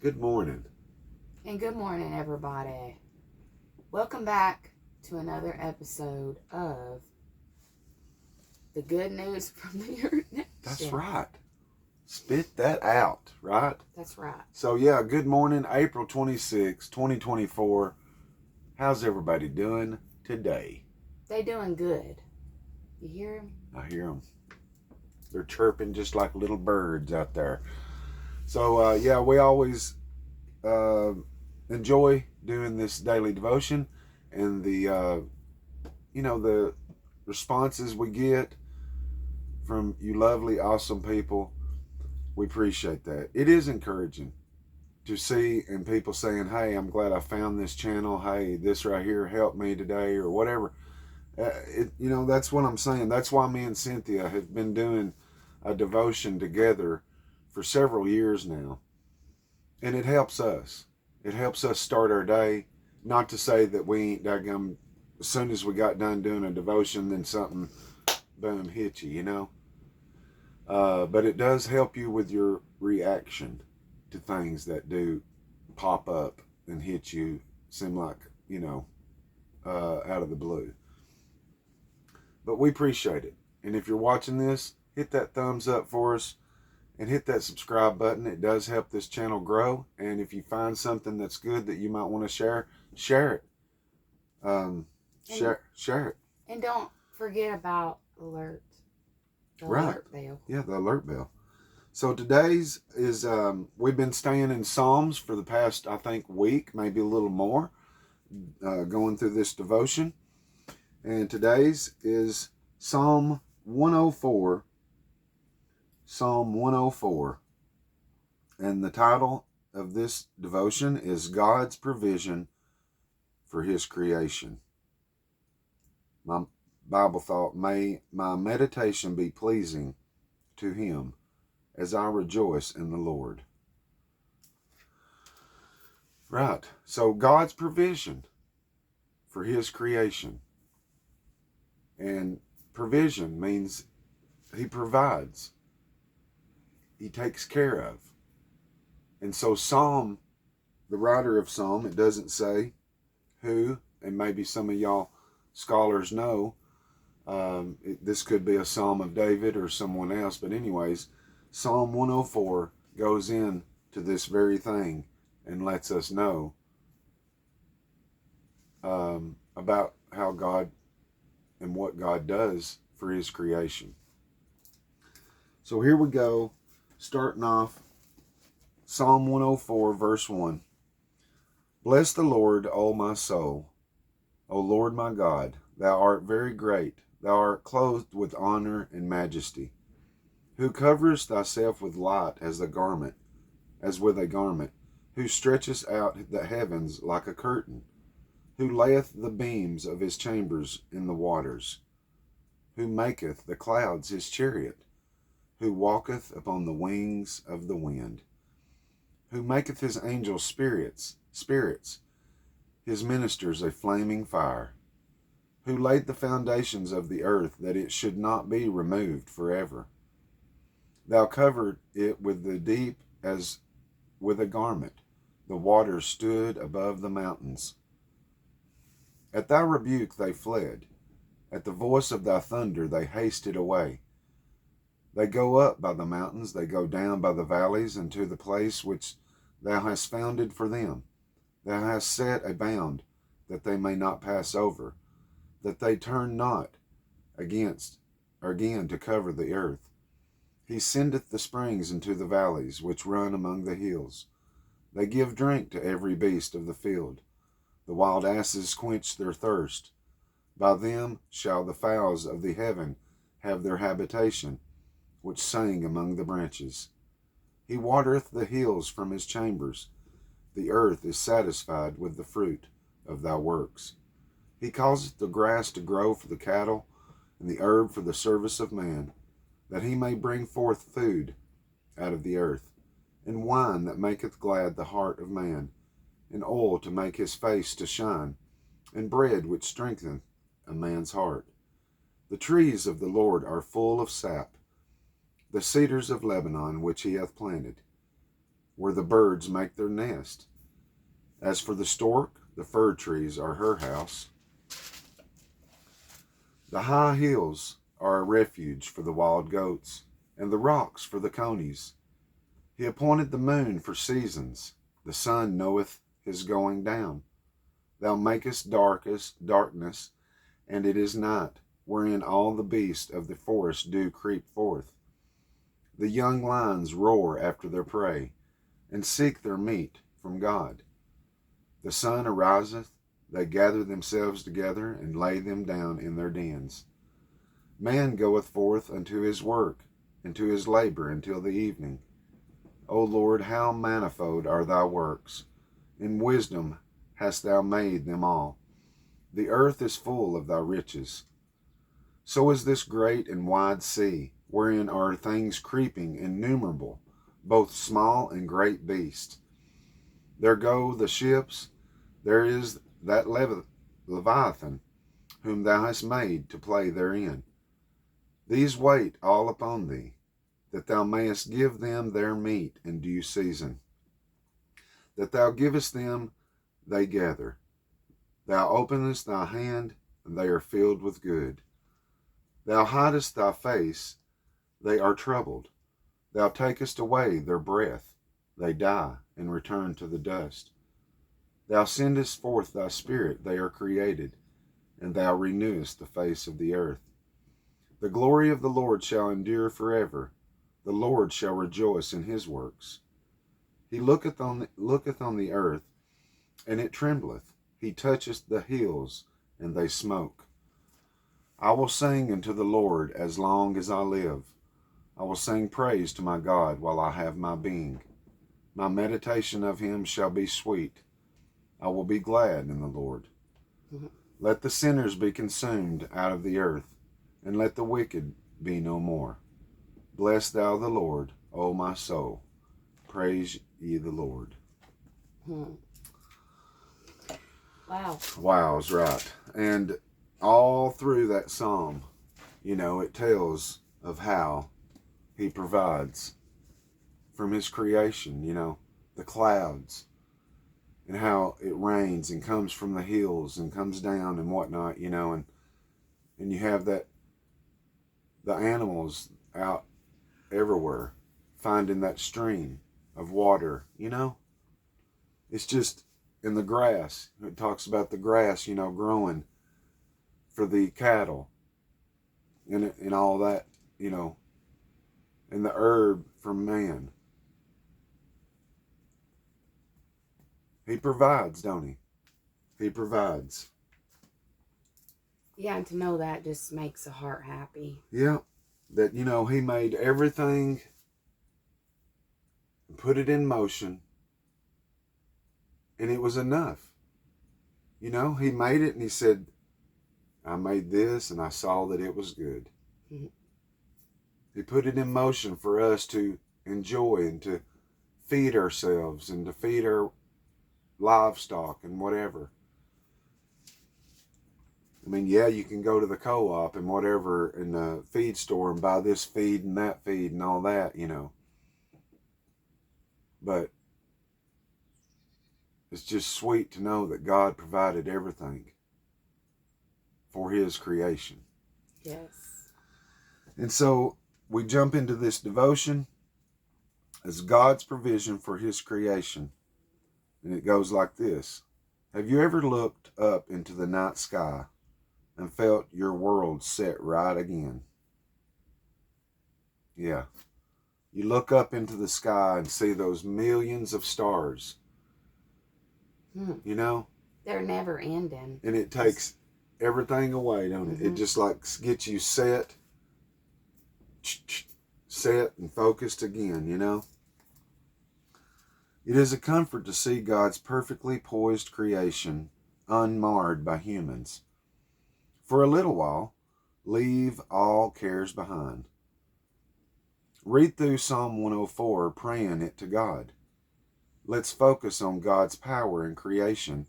Good morning. And good morning, everybody. Welcome back to another episode of the Good News from the Earth That's Nation. right. Spit that out, right? That's right. So, yeah, good morning, April 26, 2024. How's everybody doing today? They doing good. You hear them? I hear them. They're chirping just like little birds out there. So, yeah, we always enjoy doing this daily devotion and the responses we get from you lovely, awesome people. We appreciate that. It is encouraging to see and people saying, "Hey, I'm glad I found this channel. Hey, this right here helped me today," or whatever. That's what I'm saying. That's why me and Cynthia have been doing a devotion together for several years now, and it helps us. It helps us start our day. Not to say that we ain't daggum. As soon as we got done doing a devotion, then something boom hit you. But it does help you with your reaction to things that do pop up and hit you, seem like, out of the blue. But we appreciate it. And if you're watching this, hit that thumbs up for us and hit that subscribe button. It does help this channel grow. And if you find something that's good that you might want to share it. Share it. And don't forget about alert. The Right. alert bell. Yeah, the alert bell. So today's is, we've been staying in Psalms for the past, I think, week, maybe a little more, going through this devotion. And today's is Psalm 104. Psalm 104. And the title of this devotion is God's Provision for His Creation. My Bible thought, may my meditation be pleasing to Him as I rejoice in the Lord. Right. So God's provision for His creation. And provision means He provides. He takes care of. And so Psalm, the writer of Psalm, it doesn't say who, and maybe some of y'all scholars know, this could be a Psalm of David or someone else, but anyways, Psalm 104 goes in to this very thing and lets us know about how God and what God does for His creation. So here we go, starting off Psalm 104, verse 1. Bless the Lord, O my soul. O Lord my God, Thou art very great. Thou art clothed with honor and majesty. Who coverest Thyself with light as with a garment, who stretchest out the heavens like a curtain, who layeth the beams of His chambers in the waters, who maketh the clouds His chariot, who walketh upon the wings of the wind, who maketh His angels spirits, His ministers a flaming fire, who laid the foundations of the earth that it should not be removed forever. Thou covered it with the deep as with a garment. The waters stood above the mountains. At Thy rebuke they fled. At the voice of Thy thunder they hasted away. They go up by the mountains, they go down by the valleys, into the place which Thou hast founded for them. Thou hast set a bound, that they may not pass over, that they turn not again to cover the earth. He sendeth the springs into the valleys, which run among the hills. They give drink to every beast of the field. The wild asses quench their thirst. By them shall the fowls of the heaven have their habitation, which sing among the branches. He watereth the hills from His chambers. The earth is satisfied with the fruit of Thy works. He causeth the grass to grow for the cattle, and the herb for the service of man, that he may bring forth food out of the earth, and wine that maketh glad the heart of man, and oil to make his face to shine, and bread which strengtheneth a man's heart. The trees of the Lord are full of sap, the cedars of Lebanon which He hath planted. where the birds make their nest. As for the stork, the fir trees are her house. The high hills are a refuge for the wild goats, and the rocks for the conies. He appointed the moon for seasons. The sun knoweth his going down. Thou makest darkness, and it is night, wherein all the beasts of the forest do creep forth. The young lions roar after their prey, and seek their meat from God. The sun ariseth, they gather themselves together, and lay them down in their dens. Man goeth forth unto his work, and to his labor until the evening. O Lord, how manifold are thy works! In wisdom hast thou made them all. The earth is full of thy riches. So is this great and wide sea, wherein are things creeping innumerable, both small and great beasts. There go the ships, there is that Leviathan, whom thou hast made to play therein. These wait all upon thee, that thou mayest give them their meat in due season. That thou givest them, they gather. Thou openest thy hand, and they are filled with good. Thou hidest thy face, they are troubled. Thou takest away their breath, they die, and return to the dust. Thou sendest forth thy spirit, they are created, and thou renewest the face of the earth. The glory of the Lord shall endure forever. The Lord shall rejoice in his works. He looketh on the earth, and it trembleth. He toucheth the hills, and they smoke. I will sing unto the Lord as long as I live. I will sing praise to my God while I have my being. My meditation of him shall be sweet. I will be glad in the Lord. Let the sinners be consumed out of the earth, and let the wicked be no more. Bless thou the Lord, O my soul. Praise ye the Lord. Wow. Wow is right. And all through that psalm, it tells of how he provides from his creation, the clouds, and how it rains and comes from the hills and comes down and whatnot, and you have the animals out everywhere finding that stream of water, It's just in the grass. It talks about the grass, growing for the cattle and all that, and the herb from man. He provides, don't he? He provides. Yeah, and to know that just makes the heart happy. Yeah, that, he made everything, put it in motion, and it was enough. He made it and he said, I made this and I saw that it was good. Mm-hmm. He put it in motion for us to enjoy and to feed ourselves and to feed our livestock and whatever. I mean, yeah, you can go to the co-op and whatever in the feed store and buy this feed and that feed and all that, But it's just sweet to know that God provided everything for his creation. Yes. And so we jump into this devotion as God's provision for his creation. And it goes like this. Have you ever looked up into the night sky and felt your world set right again? Yeah. You look up into the sky and see those millions of stars. They're never ending. And it takes everything away, don't it? It just gets you set and focused again, It is a comfort to see God's perfectly poised creation unmarred by humans. For a little while, leave all cares behind. Read through Psalm 104, praying it to God. Let's focus on God's power in creation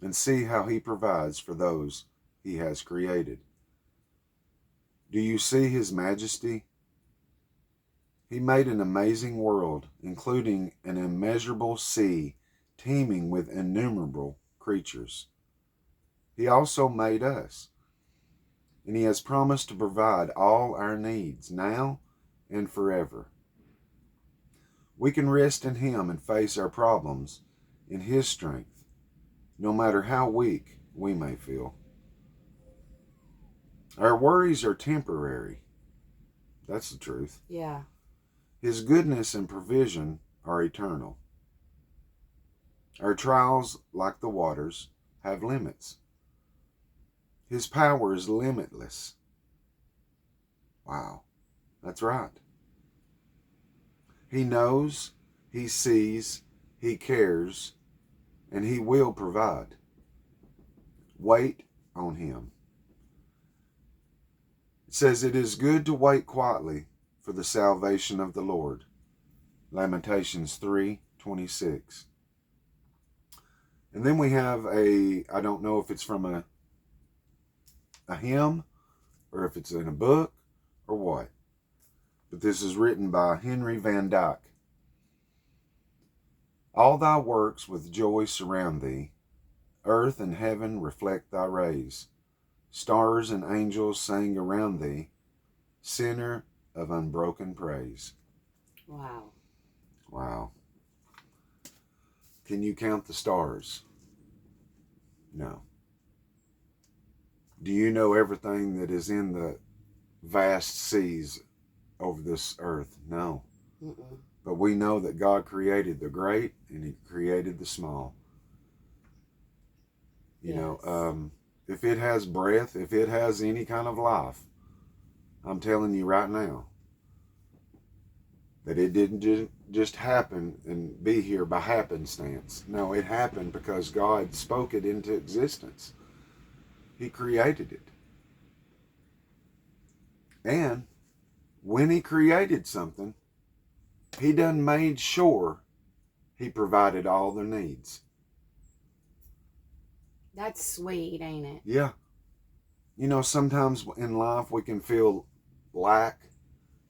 and see how he provides for those he has created. Do you see his majesty? He made an amazing world, including an immeasurable sea teeming with innumerable creatures. He also made us, and He has promised to provide all our needs now and forever. We can rest in Him and face our problems in His strength, no matter how weak we may feel. Our worries are temporary. That's the truth. Yeah. His goodness and provision are eternal. Our trials, like the waters, have limits. His power is limitless. Wow, that's right. He knows, He sees, He cares, and He will provide. Wait on Him. It says, it is good to wait quietly for the salvation of the Lord. Lamentations 3:26. And then we have I don't know if it's from a hymn or if it's in a book or what, but this is written by Henry Van Dyke. All thy works with joy surround thee. Earth and heaven reflect thy rays. Stars and angels sing around thee. Center of unbroken praise. Wow. Wow. Can you count the stars? No. Do you know everything that is in the vast seas over this earth? No. Mm-mm. But we know that God created the great and He created the small. You know, if it has breath, if it has any kind of life, I'm telling you right now that it didn't just happen and be here by happenstance. No, it happened because God spoke it into existence. He created it. And when He created something, He done made sure He provided all their needs. That's sweet, ain't it? Yeah. You know, sometimes in life we can feel lack,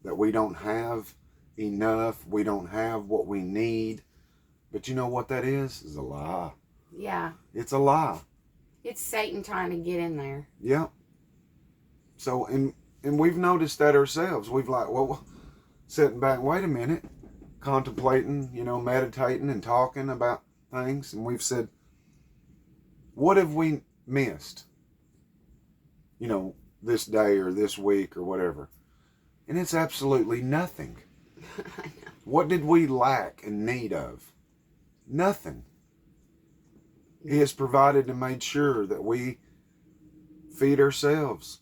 that we don't have enough, we don't have what we need. But you know what that is? It's a lie. Yeah. It's a lie. It's Satan trying to get in there. Yeah. So, and we've noticed that ourselves. We've like, well, sitting back, wait a minute, contemplating, you know, meditating and talking about things. And we've said, what have we missed? You know, this day or this week or whatever. And it's absolutely nothing. I know. What did we lack and need of? Nothing. He has provided and made sure that we feed ourselves.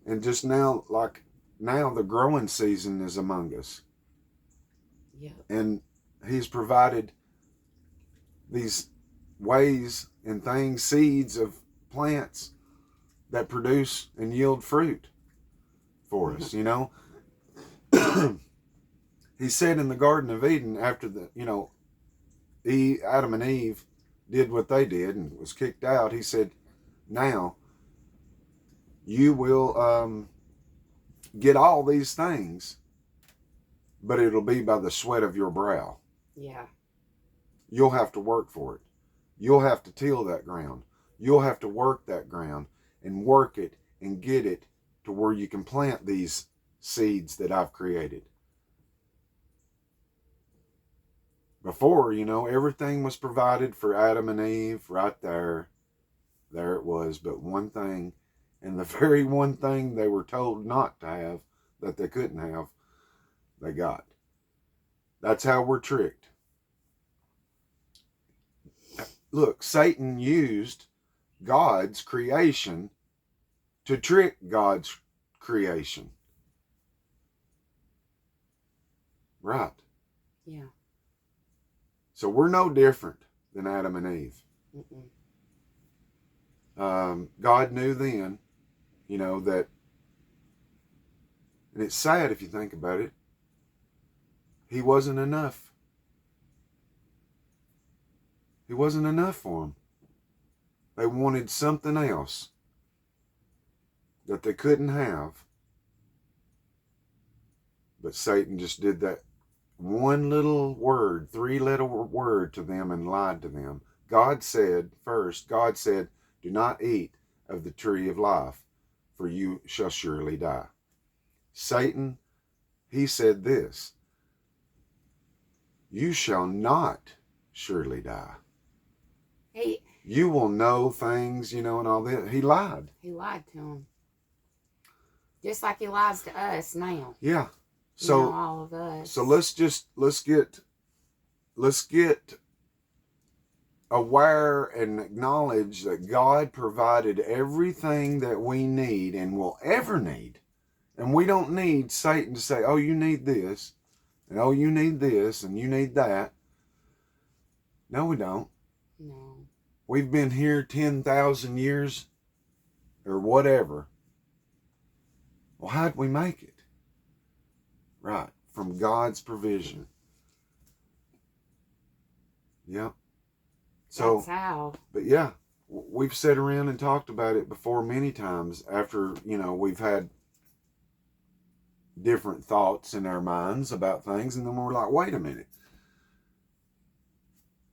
And just now, like now, the growing season is among us. Yep. And He's provided these ways and things, seeds of plants that produce and yield fruit for us, you know. He said in the Garden of Eden, after Adam and Eve did what they did and was kicked out, He said, now you will get all these things, but it'll be by the sweat of your brow. Yeah. You'll have to work for it. You'll have to till that ground. You'll have to work that ground and work it and get it to where you can plant these seeds that I've created. Before, you know, everything was provided for Adam and Eve right there. There it was. But one thing, and the very one thing they were told not to have, that they couldn't have, they got. That's how we're tricked. Look, Satan used God's creation to trick God's creation. Right. Yeah. So we're no different than Adam and Eve. God knew then, you know, that, and it's sad if you think about it, He wasn't enough. He wasn't enough for them. They wanted something else that they couldn't have. But Satan just did that one little word, 3-letter word to them and lied to them. God said, do not eat of the tree of life, for you shall surely die. Satan, he said this, you shall not surely die. You will know things, and all that. He lied. He lied to him. Just like he lies to us now. Yeah. So all of us. So let's get aware and acknowledge that God provided everything that we need and will ever need. And we don't need Satan to say, oh, you need this, and oh, you need this, and you need that. No, we don't. No. We've been here 10,000 years or whatever. Well, how'd we make it? Right, from God's provision. Yep. So, that's how. But yeah, we've sat around and talked about it before many times after, we've had different thoughts in our minds about things, and then we're like, wait a minute.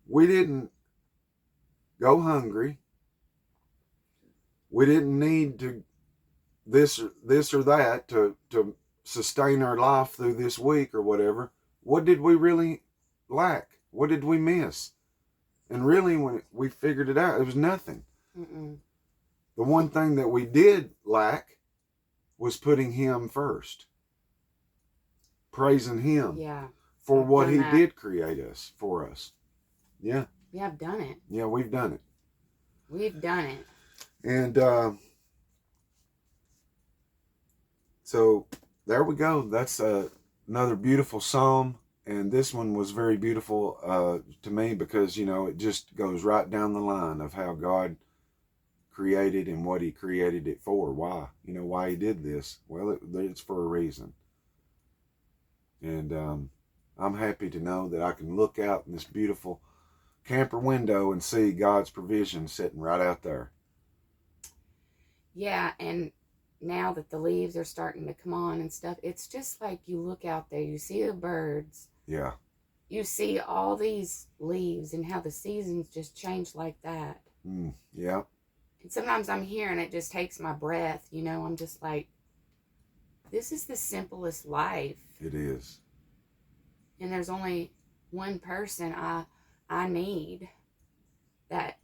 We didn't go hungry. We didn't need to this or that to sustain our life through this week or whatever. What did we really lack? What did we miss? And really, when we figured it out, it was nothing. Mm-mm. The one thing that we did lack was putting him first. Praising him for what he did create us for us. Yeah. Yeah, I've done it. Yeah, we've done it. We've done it. And so there we go. That's another beautiful psalm. And this one was very beautiful to me because, it just goes right down the line of how God created and what he created it for. Why? Why he did this. Well, it's for a reason. And I'm happy to know that I can look out in this beautiful camper window and see God's provision sitting right out there. Yeah, and now that the leaves are starting to come on and stuff, it's just like you look out there, you see the birds. Yeah. You see all these leaves and how the seasons just change like that. Yeah. And sometimes I'm here and it just takes my breath, I'm just like, this is the simplest life. It is. And there's only one person I need that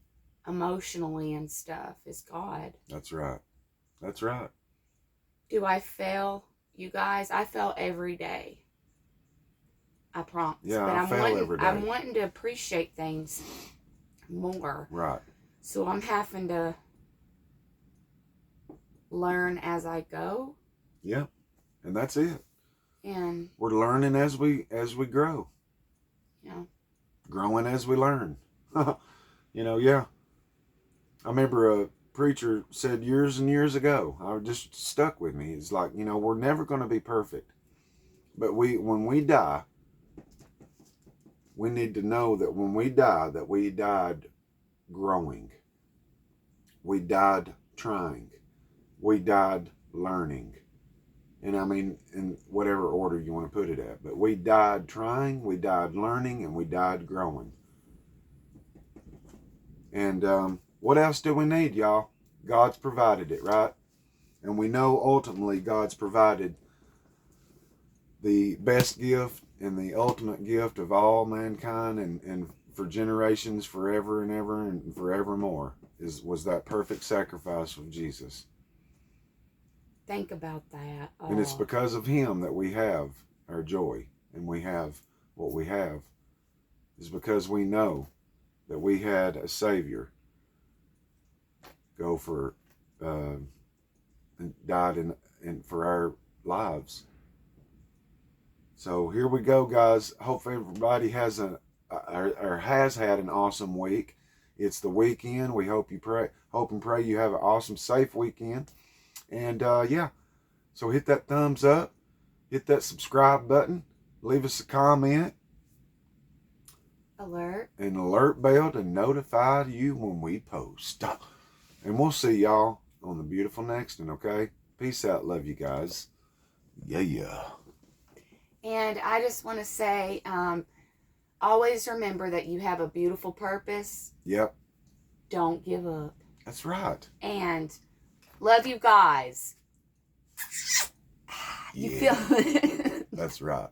emotionally and stuff is God. That's right. That's right. Do I fail, you guys? I fail every day. I promise. Yeah, but I fail every day. I'm wanting to appreciate things more. Right. So I'm having to learn as I go. Yeah. And that's it. And we're learning as we grow. Yeah. Growing as we learn. Yeah. I remember a preacher said years and years ago, I just stuck with me. It's like, we're never going to be perfect. But when we die, we need to know that when we die, that we died growing. We died trying. We died learning. And I mean, in whatever order you want to put it at. But we died trying, we died learning, and we died growing. And what else do we need, y'all? God's provided it, right? And we know ultimately God's provided the best gift and the ultimate gift of all mankind and for generations forever and ever and forevermore was that perfect sacrifice of Jesus. Think about that. Oh. And it's because of him that we have our joy and we have what we have. It's because we know that we had a Savior go for and died in for our lives. So here we go, guys. Hope everybody has has had an awesome week. It's the weekend. We hope and pray you have an awesome, safe weekend. And yeah, so hit that thumbs up, hit that subscribe button, leave us a comment. Alert. An alert bell to notify you when we post. And we'll see y'all on the beautiful next one, okay? Peace out. Love you guys. Yeah. And I just want to say, always remember that you have a beautiful purpose. Yep. Don't give up. That's right. And love you guys. You Yeah. feel it. That's right.